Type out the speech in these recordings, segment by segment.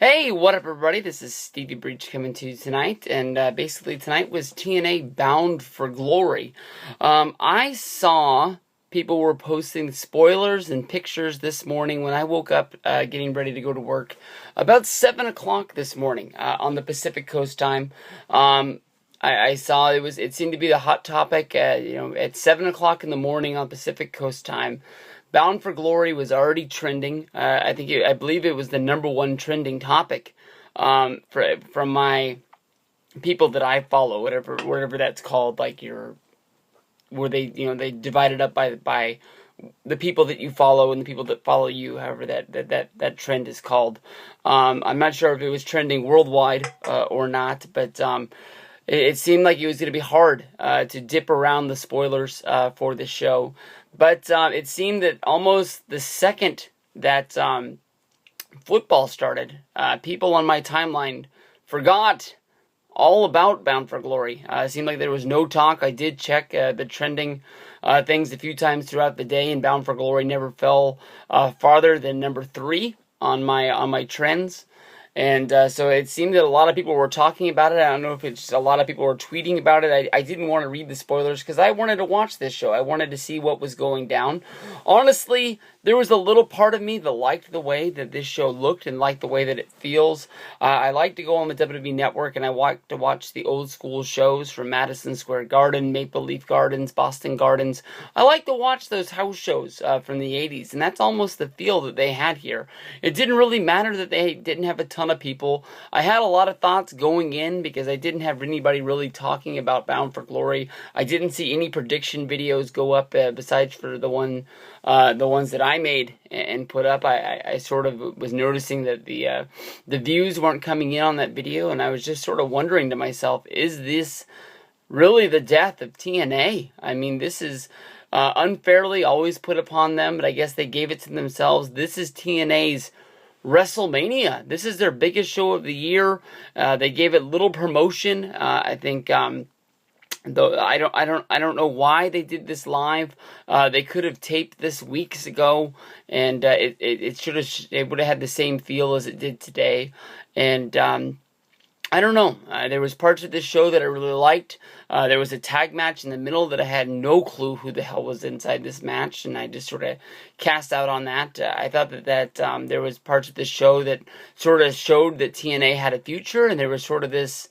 Hey, what up, everybody? This is Stevie Breach coming to you tonight, and basically tonight was TNA Bound for Glory. I saw people were posting spoilers and pictures this morning when I woke up getting ready to go to work about 7 o'clock this morning on the Pacific Coast time. I saw it seemed to be the hot topic, at 7 o'clock in the morning on Pacific Coast time. Bound for Glory was already trending. I believe it was the number one trending topic from my people that I follow, whatever that's called, where they divide it up by the people that you follow and the people that follow you, however that trend is called. I'm not sure if it was trending worldwide or not, but it seemed like it was going to be hard to dip around the spoilers for the show. But it seemed that almost the second that football started, people on my timeline forgot all about Bound for Glory. It seemed like there was no talk. I did check the trending things a few times throughout the day, and Bound for Glory never fell farther than number 3 on my trends. And so it seemed that a lot of people were talking about it. I don't know if it's just a lot of people were tweeting about it. I didn't want to read the spoilers because I wanted to watch this show. I wanted to see what was going down. Honestly, there was a little part of me that liked the way that this show looked and liked the way that it feels. I like to go on the WWE Network and I like to watch the old school shows from Madison Square Garden, Maple Leaf Gardens, Boston Gardens. I like to watch those house shows from the 80s, and that's almost the feel that they had here. It didn't really matter that they didn't have a ton of people. I had a lot of thoughts going in because I didn't have anybody really talking about Bound for Glory. I didn't see any prediction videos go up besides for the ones that I made and put up. I sort of was noticing that the views weren't coming in on that video, and I was just sort of wondering to myself, is this really the death of TNA? I mean, this is unfairly always put upon them, but I guess they gave it to themselves. This is TNA's WrestleMania. This is their biggest show of the year. They gave it little promotion. I think though I don't know why they did this live. They could have taped this weeks ago, and it would have had the same feel as it did today. And I don't know. There was parts of this show that I really liked. There was a tag match in the middle that I had no clue who the hell was inside this match, and I just sort of cast out on that. I thought that there was parts of this show that sort of showed that TNA had a future, and there was sort of this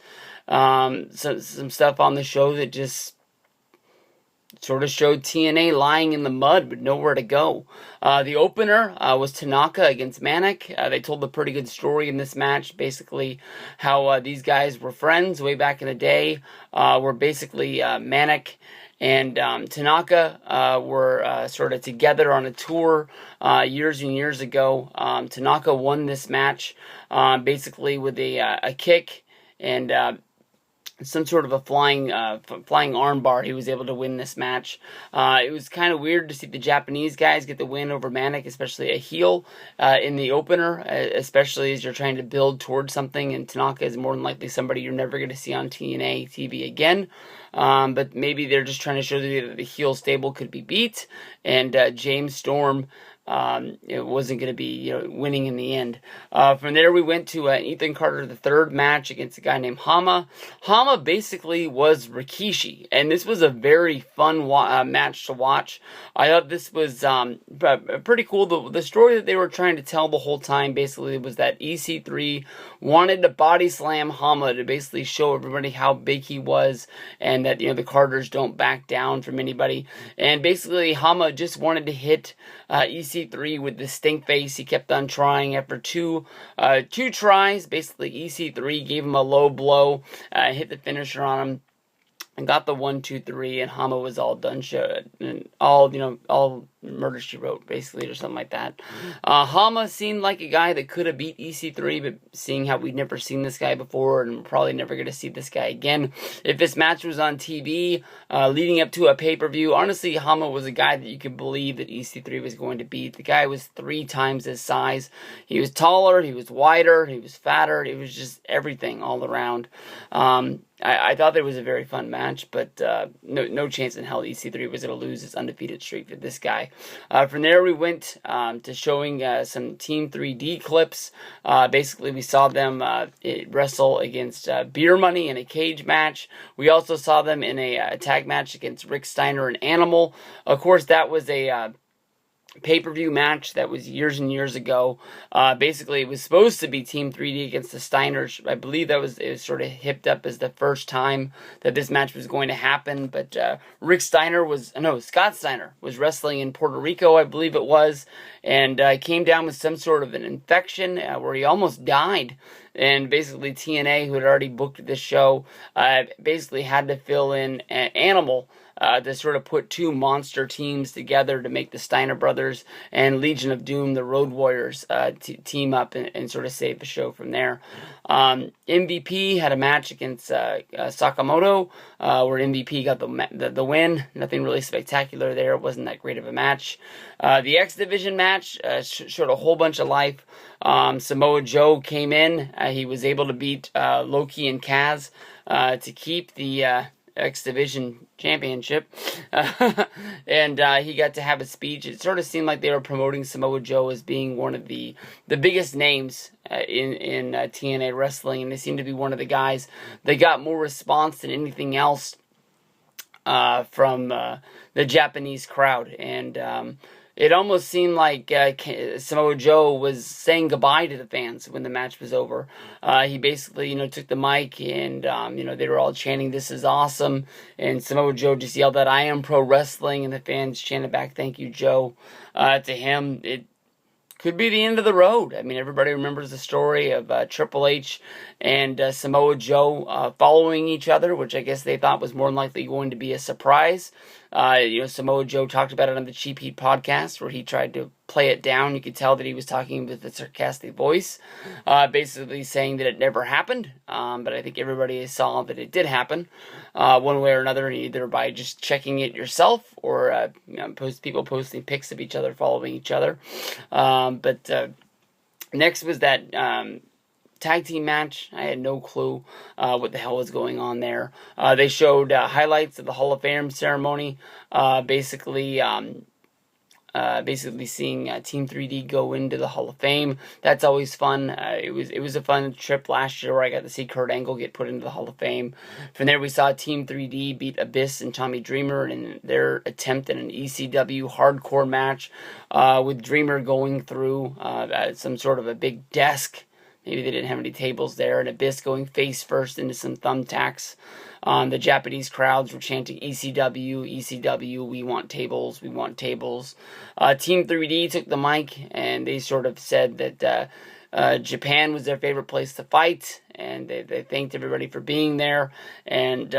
some stuff on the show that just sort of showed TNA lying in the mud with nowhere to go. The opener was Tanaka against Manik. They told a pretty good story in this match, basically how these guys were friends way back in the day, where basically Manik and Tanaka were sort of together on a tour years and years ago. Tanaka won this match basically with a kick and some sort of a flying armbar. He was able to win this match. It was kind of weird to see the Japanese guys get the win over Manik, especially a heel in the opener, especially as you're trying to build towards something, and Tanaka is more than likely somebody you're never going to see on TNA TV again. But maybe they're just trying to show that the heel stable could be beat, and James Storm it wasn't going to be winning in the end. From there we went to Ethan Carter the third match against a guy named Hama. Hama basically was Rikishi, and this was a very fun match to watch. I thought this was pretty cool. The story that they were trying to tell the whole time basically was that EC3 wanted to body slam Hama to basically show everybody how big he was, and that the Carters don't back down from anybody. And basically Hama just wanted to hit EC3 with the stink face. He kept on trying. After two tries, basically EC3 gave him a low blow, hit the finisher on him, and got the 1, 2, 3, and Hama was all done. And all Murder She Wrote, basically, or something like that. Hama seemed like a guy that could have beat EC3, but seeing how we'd never seen this guy before, and we're probably never going to see this guy again. If this match was on TV, leading up to a pay-per-view, honestly, Hama was a guy that you could believe that EC3 was going to beat. The guy was 3 times his size. He was taller, he was wider, he was fatter, it was just everything all around. I thought it was a very fun match, but no chance in hell EC3 was going to lose his undefeated streak to this guy. From there, we went to showing some Team 3D clips. Basically, we saw them wrestle against Beer Money in a cage match. We also saw them in a tag match against Rick Steiner and Animal. Of course, that was a pay-per-view match that was years and years ago. Basically, it was supposed to be Team 3D against the Steiners. I believe it was sort of hipped up as the first time that this match was going to happen. But Scott Steiner was wrestling in Puerto Rico, I believe it was, and came down with some sort of an infection where he almost died. And basically, TNA, who had already booked this show, basically had to fill in Animal to sort of put two monster teams together to make the Steiner Brothers and Legion of Doom, the Road Warriors, team up and sort of save the show from there. MVP had a match against Sakamoto, where MVP got the win. Nothing really spectacular there. It wasn't that great of a match. The X Division match showed a whole bunch of life. Samoa Joe came in. He was able to beat Loki and Kaz to keep the X Division Championship, and he got to have a speech. It sort of seemed like they were promoting Samoa Joe as being one of the biggest names in TNA wrestling, and they seemed to be one of the guys that got more response than anything else from the Japanese crowd. And it almost seemed like Samoa Joe was saying goodbye to the fans when the match was over. He basically, took the mic and, they were all chanting, "This is awesome." And Samoa Joe just yelled out, "I am pro wrestling." And the fans chanted back, "Thank you, Joe." To him, it could be the end of the road. I mean, everybody remembers the story of Triple H and Samoa Joe following each other, which I guess they thought was more than likely going to be a surprise. Samoa Joe talked about it on the Cheap Heat podcast, where he tried to play it down. You could tell that he was talking with a sarcastic voice, basically saying that it never happened. But I think everybody saw that it did happen, one way or another, either by just checking it yourself or people posting pics of each other following each other. But next was that tag team match. I had no clue what the hell was going on there. They showed highlights of the Hall of Fame ceremony, basically seeing Team 3D go into the Hall of Fame. That's always fun. It was a fun trip last year where I got to see Kurt Angle get put into the Hall of Fame. From there, we saw Team 3D beat Abyss and Tommy Dreamer in their attempt at an ECW hardcore match, with Dreamer going through some sort of a big desk. Maybe they didn't have any tables there, and Abyss going face first into some thumbtacks. The Japanese crowds were chanting ECW, ECW, we want tables, we want tables. Team 3D took the mic, and they sort of said that Japan was their favorite place to fight, and they thanked everybody for being there, and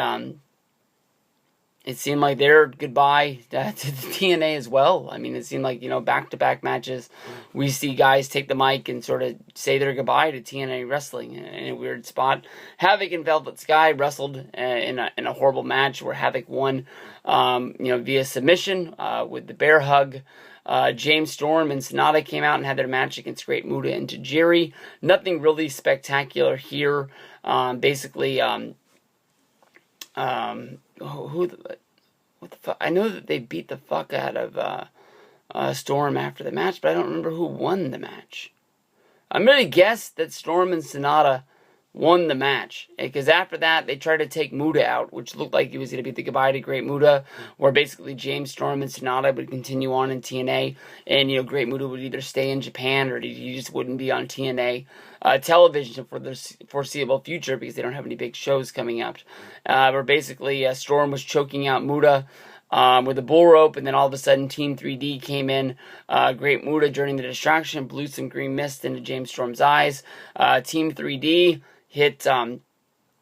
it seemed like their goodbye to the TNA as well. I mean, it seemed like, back-to-back matches, we see guys take the mic and sort of say their goodbye to TNA wrestling in a weird spot. Havoc and Velvet Sky wrestled in a horrible match where Havoc won, via submission with the bear hug. James Storm and Sonata came out and had their match against Great Muta and Tajiri. Nothing really spectacular here. Basically, what the fuck? I know that they beat the fuck out of Storm after the match, but I don't remember who won the match. I'm going to guess that Storm and Sonata won the match, because after that they tried to take Muta out, which looked like it was going to be the goodbye to Great Muta, where basically James Storm and Sonata would continue on in TNA, and Great Muta would either stay in Japan or he just wouldn't be on TNA television for the foreseeable future because they don't have any big shows coming up. Where basically Storm was choking out Muta with a bull rope, and then all of a sudden Team 3D came in. Great Muta, during the distraction, blew some green mist into James Storm's eyes. Team 3D hit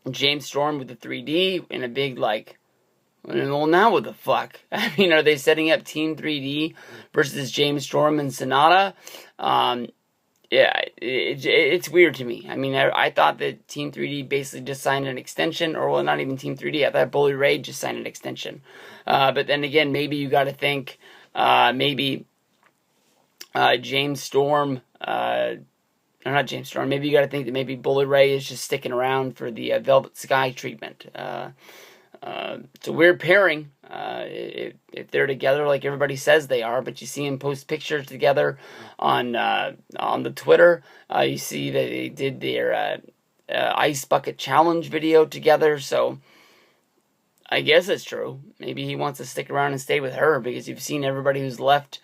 James Storm with the 3D in a big, well, now what the fuck? I mean, are they setting up Team 3D versus James Storm and Sonata? Yeah, it's weird to me. I mean, I thought that Team 3D basically just signed an extension, or well, not even Team 3D. I thought Bully Ray just signed an extension. But then again, maybe you got to think, maybe James Storm, or not James Storm, maybe you got to think that maybe Bully Ray is just sticking around for the Velvet Sky treatment. It's a weird pairing if they're together like everybody says they are, but you see them post pictures together on the Twitter. You see that they did their ice bucket challenge video together, so I guess it's true. Maybe he wants to stick around and stay with her, because you've seen everybody who's left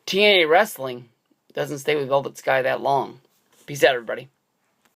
TNA Wrestling doesn't stay with Velvet Sky that long. Peace out, everybody.